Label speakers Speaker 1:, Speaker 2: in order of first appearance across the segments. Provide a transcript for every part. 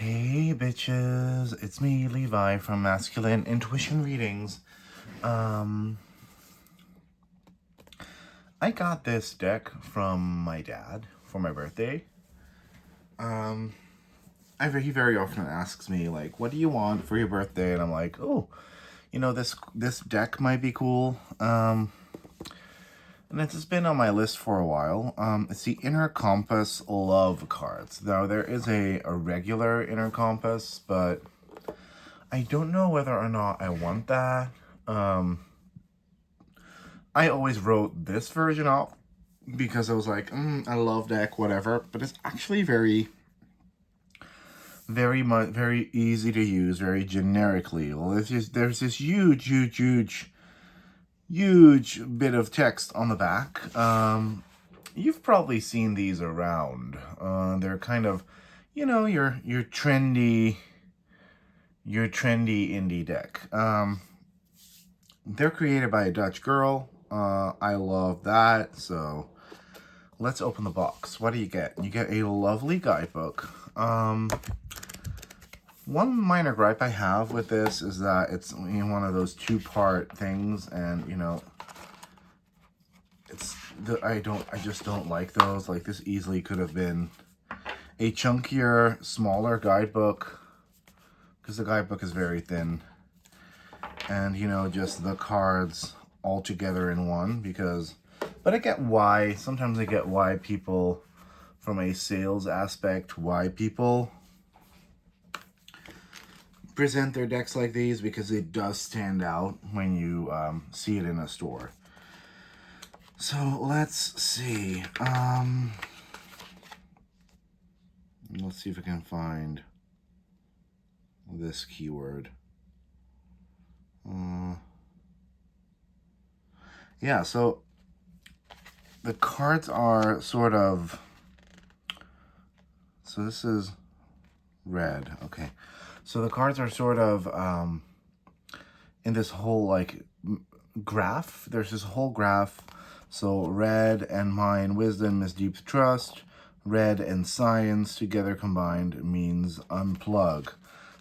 Speaker 1: Hey bitches, it's me, Levi from Masculine Intuition Readings. I got this deck from my dad for my birthday. He very often asks me like, "What do you want for your birthday?" And I'm like, "Oh, this deck might be cool." And it's just been on my list for a while. It's the Inner Compass Love cards. Now there is a regular Inner Compass, but I don't know whether or not I want that. I always wrote this version off because I was like, I love deck, whatever. But it's actually very easy to use, very generically. Well, there's this huge bit of text on the back. You've probably seen these around. They're kind of, your trendy indie deck. They're created by a Dutch girl. I love that. So let's open the box. What do you get? You get a lovely guidebook. One minor gripe I have with this is that it's one of those two-part things, and I just don't like those. Like, this easily could have been a chunkier, smaller guidebook, because the guidebook is very thin, and just the cards all together in one. But I get why. Sometimes I get why people, from a sales aspect, why people present their decks like these, because it does stand out when you see it in a store. So let's see. Let's see if I can find this keyword. Yeah, so the cards are sort of, so this is red. Okay, so the cards are sort of in this whole like graph. There's this whole graph. So red and mind wisdom is deep trust. Red and science together combined means unplug.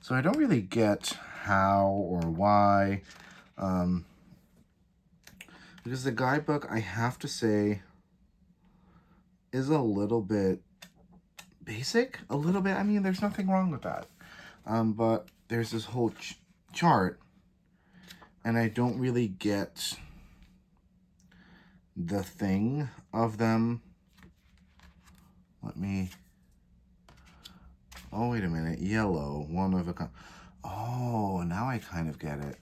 Speaker 1: So I don't really get how or why. Because the guidebook, I have to say, is a little bit basic. A little bit. I mean, there's nothing wrong with that. But there's this whole chart, and I don't really get the thing of them. Oh, wait a minute. Yellow, one of a kind. Oh, now I kind of get it.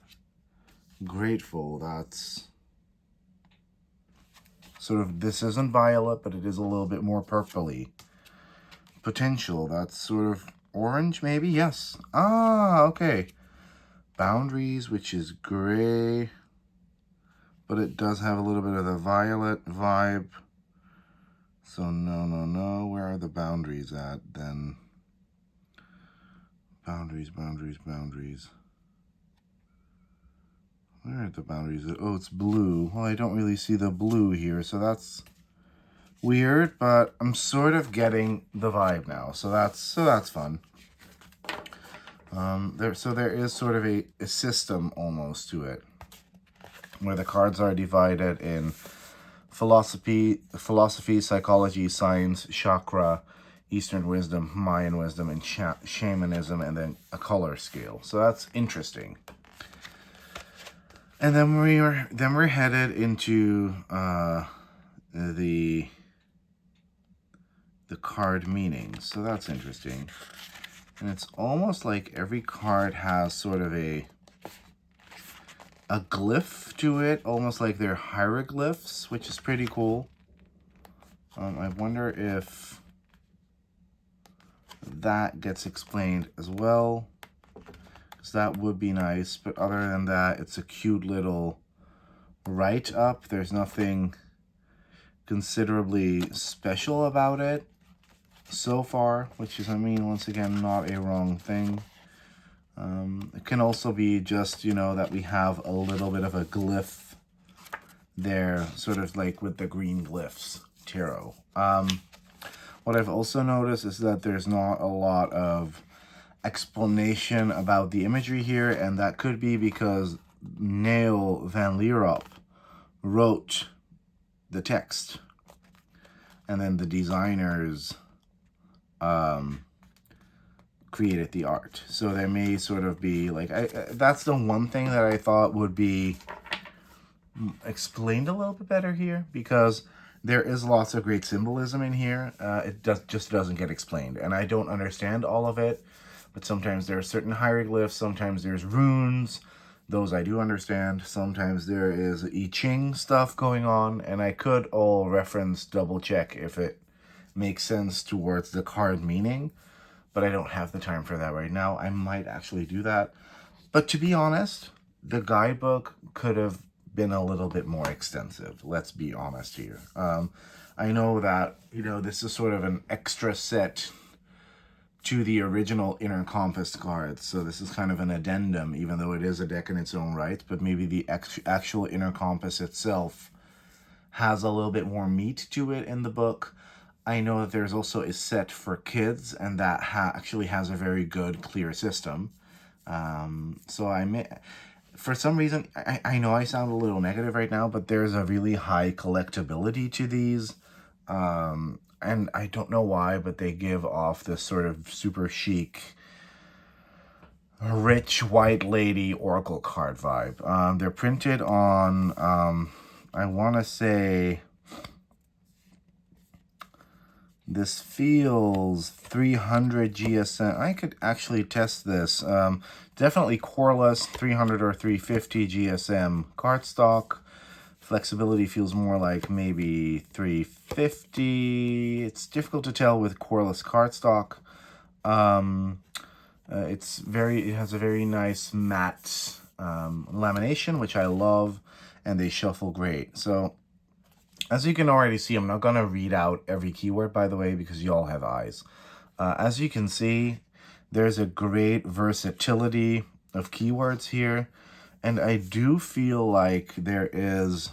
Speaker 1: Grateful, that's sort of, this isn't violet, but it is a little bit more purpley. Potential, that's sort of orange, maybe? Yes. Ah, okay. Boundaries, which is gray, but it does have a little bit of the violet vibe. So no. Where are the boundaries at then? Boundaries. Where are the boundaries? Oh, it's blue. Well, I don't really see the blue here, so that's weird, but I'm sort of getting the vibe now. So that's fun. There is sort of a system almost to it, where the cards are divided in philosophy, psychology, science, chakra, Eastern wisdom, Mayan wisdom, and shamanism, and then a color scale. So that's interesting. And then we're headed into the card meanings. So that's interesting. And it's almost like every card has sort of a glyph to it, almost like they're hieroglyphs, which is pretty cool. I wonder if that gets explained as well, because that would be nice. But other than that, it's a cute little write-up. There's nothing considerably special about it so far, which is, I mean, once again, not a wrong thing. It can also be just, that we have a little bit of a glyph there, sort of like with the green glyphs tarot. What I've also noticed is that there's not a lot of explanation about the imagery here, and that could be because Neil Van Lierop wrote the text, and then the designers created the art. So there may sort of be like, that's the one thing that I thought would be explained a little bit better here, because there is lots of great symbolism in here. It just doesn't get explained, and I don't understand all of it. But sometimes there are certain hieroglyphs, sometimes there's runes. Those I do understand. Sometimes there is I Ching stuff going on, and I could all reference, double check if it makes sense towards the card meaning, but I don't have the time for that right now. I might actually do that. But to be honest, the guidebook could have been a little bit more extensive. Let's be honest here. I know that, this is sort of an extra set to the original Inner Compass cards. So this is kind of an addendum, even though it is a deck in its own right. But maybe the actual Inner Compass itself has a little bit more meat to it in the book. I know that there's also a set for kids, and that actually has a very good, clear system. So for some reason, I know I sound a little negative right now, but there's a really high collectability to these. And I don't know why, but they give off this sort of super chic, rich white lady oracle card vibe. They're printed on, I want to say, this feels 300 GSM. I could actually test this. Definitely Coreless 300 or 350 GSM cardstock. Flexibility feels more like maybe 350. It's difficult to tell with Coreless cardstock. It has a very nice matte lamination, which I love, and they shuffle great. So as you can already see, I'm not going to read out every keyword, by the way, because you all have eyes. As you can see, there's a great versatility of keywords here. And I do feel like there is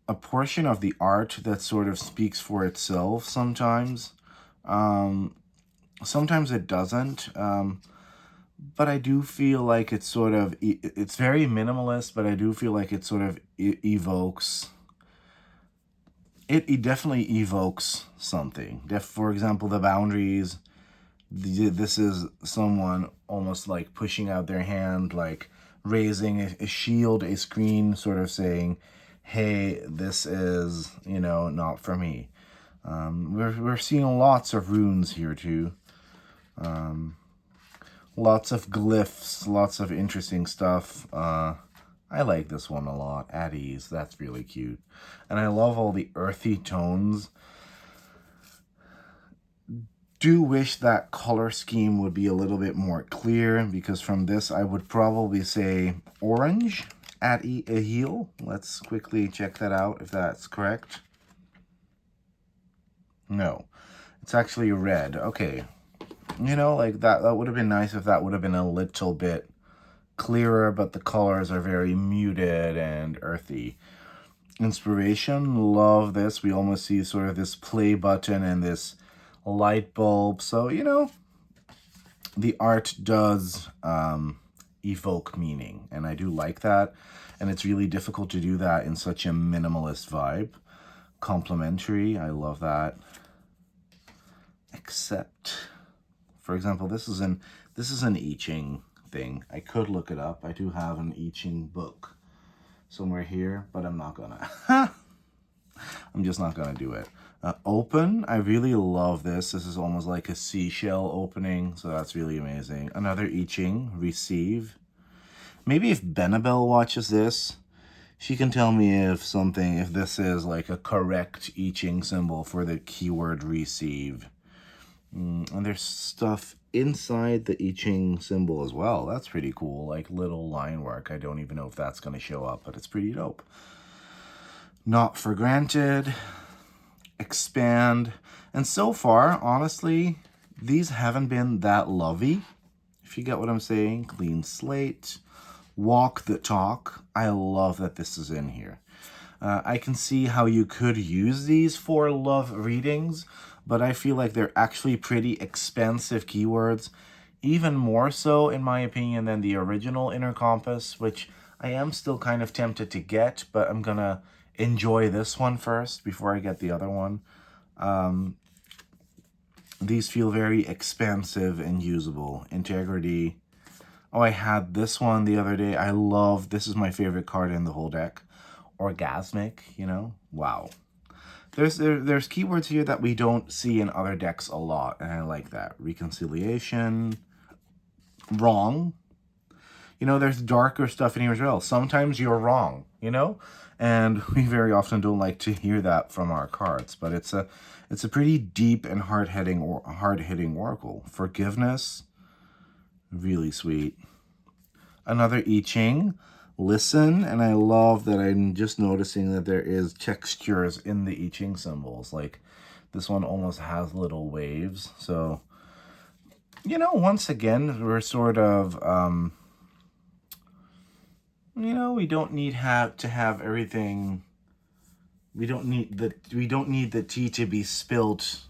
Speaker 1: a portion of the art that sort of speaks for itself sometimes. Sometimes it doesn't. But I do feel like it's sort of, it's very minimalist, but I do feel like it sort of evokes, it definitely evokes something. For example, the boundaries, this is someone almost like pushing out their hand, like raising a shield, a screen, sort of saying, hey, this is, not for me. We're seeing lots of runes here too. Lots of glyphs, lots of interesting stuff. I like this one a lot. At Ease, that's really cute. And I love all the earthy tones. Do wish that color scheme would be a little bit more clear, because from this I would probably say orange at a heel. Let's quickly check that out if that's correct. No, it's actually red. Okay. Like that would have been nice if that would have been a little bit clearer, but the colors are very muted and earthy. Inspiration, love this. We almost see sort of this play button and this light bulb. So, the art does evoke meaning, and I do like that. And it's really difficult to do that in such a minimalist vibe. Complementary, I love that. Except, for example, this is an I Ching thing. I could look it up. I do have an I Ching book somewhere here, but I'm not gonna. I'm just not gonna do it. Open, I really love this. This is almost like a seashell opening, so that's really amazing. Another I Ching, receive. Maybe if Benabel watches this, she can tell me if this is like a correct I Ching symbol for the keyword receive. And there's stuff inside the I Ching symbol as well. That's pretty cool, like little line work. I don't even know if that's going to show up, but it's pretty dope. Not for granted, expand, and so far, honestly, these haven't been that lovey, if you get what I'm saying. Clean slate, walk the talk. I love that this is in here. I can see how you could use these for love readings, but I feel like they're actually pretty expensive keywords, even more so, in my opinion, than the original Inner Compass, which I am still kind of tempted to get, but I'm gonna enjoy this one first before I get the other one. These feel very expansive and usable. Integrity. Oh, I had this one the other day. I love, this is my favorite card in the whole deck. Orgasmic, you know? Wow. There's keywords here that we don't see in other decks a lot, and I like that. Reconciliation. Wrong. You know, there's darker stuff in here as well. Sometimes you're wrong, you know? And we very often don't like to hear that from our cards, but it's a pretty deep and hard-hitting oracle. Forgiveness, really sweet. Another I Ching, listen, and I love that I'm just noticing that there is textures in the I Ching symbols. Like, this one almost has little waves. So, you know, once again, we're sort of, you know, we don't need to have everything. We don't need the tea to be spilt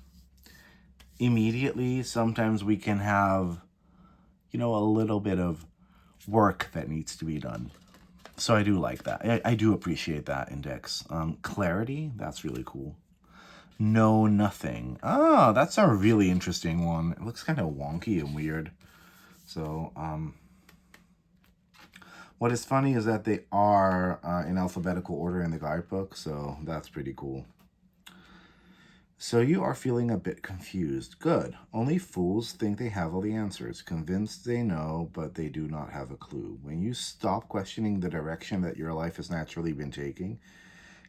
Speaker 1: immediately. Sometimes we can have, you know, a little bit of work that needs to be done. So I do like that. I do appreciate that index. Clarity, that's really cool. Know nothing. Ah, that's a really interesting one. It looks kind of wonky and weird. So, what is funny is that they are in alphabetical order in the guidebook, so that's pretty cool. So you are feeling a bit confused. Good. Only fools think they have all the answers, convinced they know, but they do not have a clue. When you stop questioning the direction that your life has naturally been taking,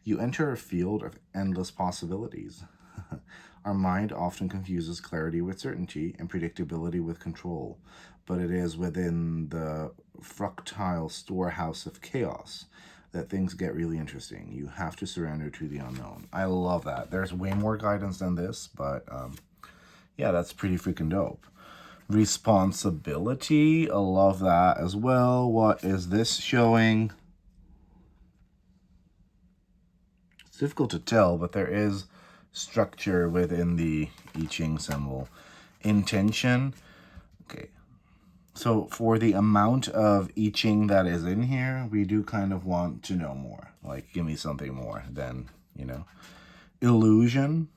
Speaker 1: you enter a field of endless possibilities. Our mind often confuses clarity with certainty and predictability with control, but it is within the fructile storehouse of chaos that things get really interesting. You have to surrender to the unknown. I love that. There's way more guidance than this, but yeah, that's pretty freaking dope. Responsibility, I love that as well. What is this showing? It's difficult to tell, but there is structure within the I Ching symbol. Intention. Okay. So for the amount of I Ching that is in here, we do kind of want to know more. Like, give me something more than, you know. Illusion.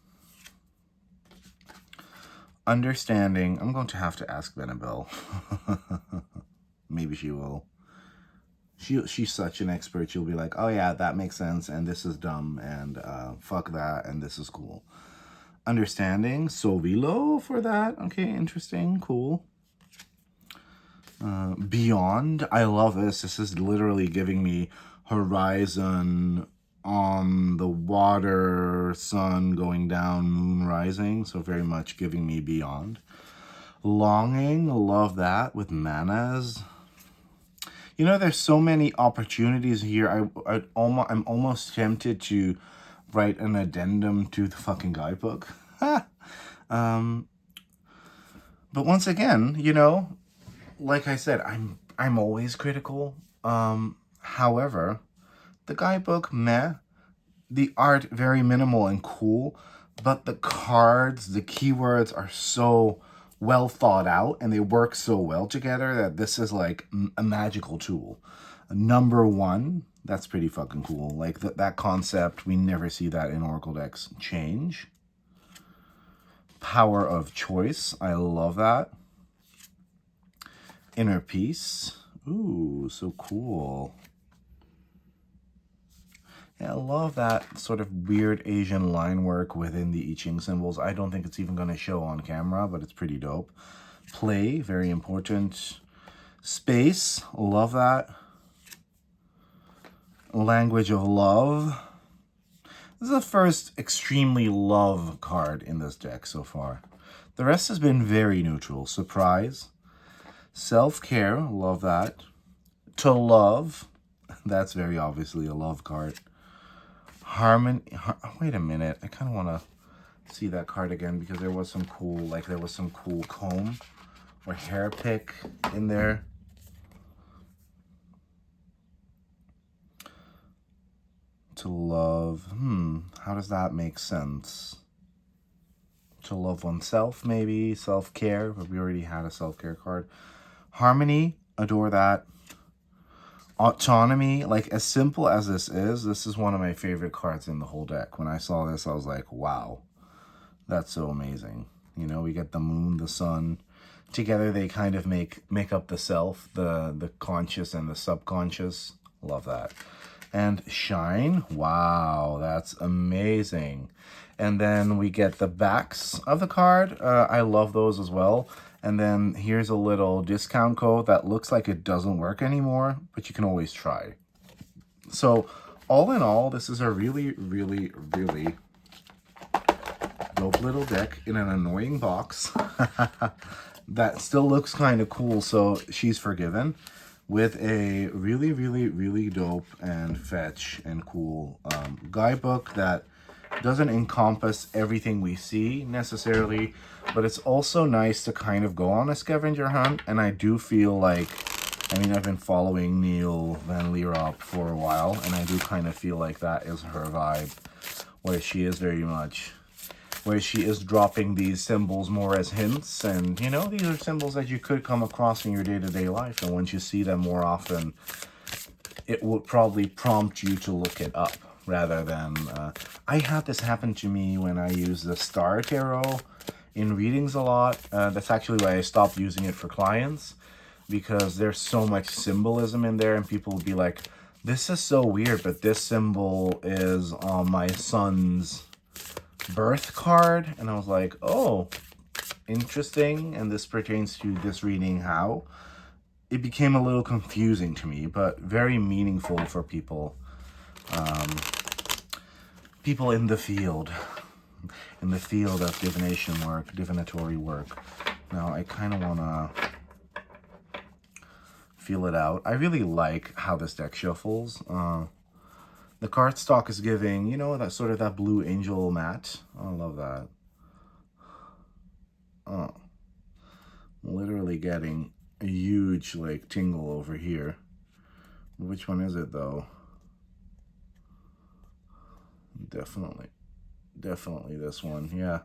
Speaker 1: Understanding. I'm going to have to ask Benabel. Maybe she will. She's such an expert. She'll be like, oh yeah, that makes sense, and this is dumb, and fuck that, and this is cool. Understanding. Sovilo for that. Okay, interesting. Cool. Beyond. I love this. This is literally giving me horizon on the water, sun going down, moon rising. So very much giving me beyond. Longing. Love that with manas. You know, there's so many opportunities here. I'm almost tempted to write an addendum to the fucking guidebook. But once again, you know, like I said, I'm always critical. However, the guidebook, meh. The art, very minimal and cool. But the cards, the keywords are so well thought out, and they work so well together that this is like a magical tool. Number one, that's pretty fucking cool. Like that concept, we never see that in Oracle decks. Change. Power of choice, I love that. Inner peace. Ooh, so cool. Yeah, I love that sort of weird Asian line work within the I Ching symbols. I don't think it's even going to show on camera, but it's pretty dope. Play, very important. Space, love that. Language of love. This is the first extremely love card in this deck so far. The rest has been very neutral. Surprise. Self-care, love that. To love, that's very obviously a love card. Harmony, wait a minute, I kind of want to see that card again because there was some cool, like there was some cool comb or hair pick in there. To love, how does that make sense? to love oneself, maybe self-care, but we already had a self-care card. Harmony, adore that. Autonomy, like as simple as this is one of my favorite cards in the whole deck. When I saw this, I was like, wow, that's so amazing. You know, we get the moon, the sun. Together they kind of make up the self, the conscious and the subconscious. Love that. And shine, wow, that's amazing. And then we get the backs of the card. I love those as well. And then here's a little discount code that looks like it doesn't work anymore, but you can always try. So all in all, this is a really, really, really dope little deck in an annoying box that still looks kind of cool, so she's forgiven, with a really, really, really dope and fetch and cool guidebook that doesn't encompass everything we see necessarily, but it's also nice to kind of go on a scavenger hunt. And I do feel like, I mean, I've been following Neil Van Lierop for a while, and I do kind of feel like that is her vibe, where she is very much, where she is dropping these symbols more as hints. And, you know, these are symbols that you could come across in your day-to-day life, and once you see them more often, it would probably prompt you to look it up, rather than... I had this happen to me when I used the Star Tarot in readings a lot. That's actually why I stopped using it for clients, because there's so much symbolism in there, and people would be like, this is so weird, but this symbol is on my son's birth card. And I was like, oh, interesting, and this pertains to this reading. How? It became a little confusing to me, but very meaningful for people. People in the field of divination work, divinatory work. Now, I kind of want to feel it out. I really like how this deck shuffles. The cardstock is giving, you know, that sort of that blue angel matte. I love that. Literally getting a huge, like, tingle over here. Which one is it, though? Definitely this one, yeah.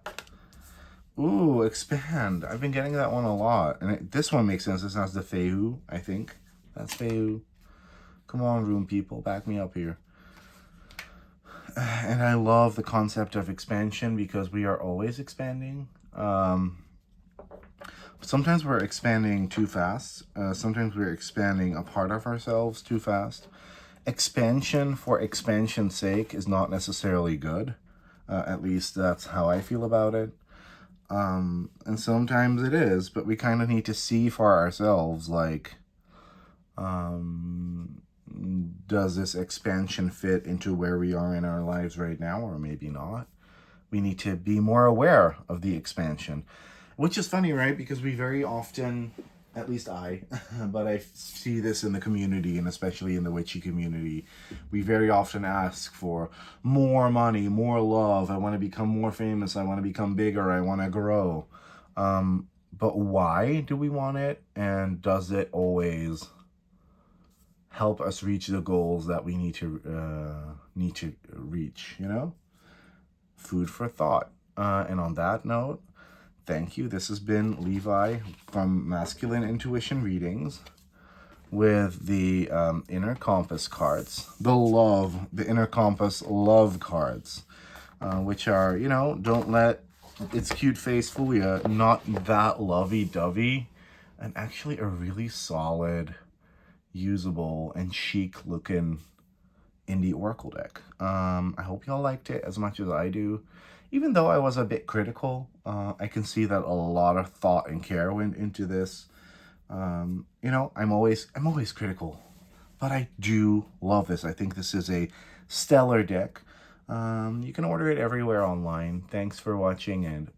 Speaker 1: Ooh, expand. I've been getting that one a lot. And this one makes sense. This has the Fehu, I think. That's Fehu. Come on, room people. Back me up here. And I love the concept of expansion, because we are always expanding. Sometimes we're expanding too fast. Sometimes we're expanding a part of ourselves too fast. Expansion for expansion's sake is not necessarily good. At least that's how I feel about it. And sometimes it is, but we kind of need to see for ourselves, like, does this expansion fit into where we are in our lives right now, or maybe not? We need to be more aware of the expansion, which is funny, right? Because we very often, at least I, but I see this in the community, and especially in the witchy community, we very often ask for more money, more love. I want to become more famous. I want to become bigger. I want to grow. But why do we want it? And does it always help us reach the goals that we need to reach, you know? Food for thought. And on that note, thank you. This has been Levi from Masculine Intuition Readings with the Inner Compass cards. The Inner Compass love cards, which are, you know, don't let its cute face fool you. Not that lovey-dovey, and actually a really solid, usable, and chic looking indie oracle deck. I hope y'all liked it as much as I do. Even though I was a bit critical, I can see that a lot of thought and care went into this. You know, I'm always critical, but I do love this. I think this is a stellar deck. You can order it everywhere online. Thanks for watching, and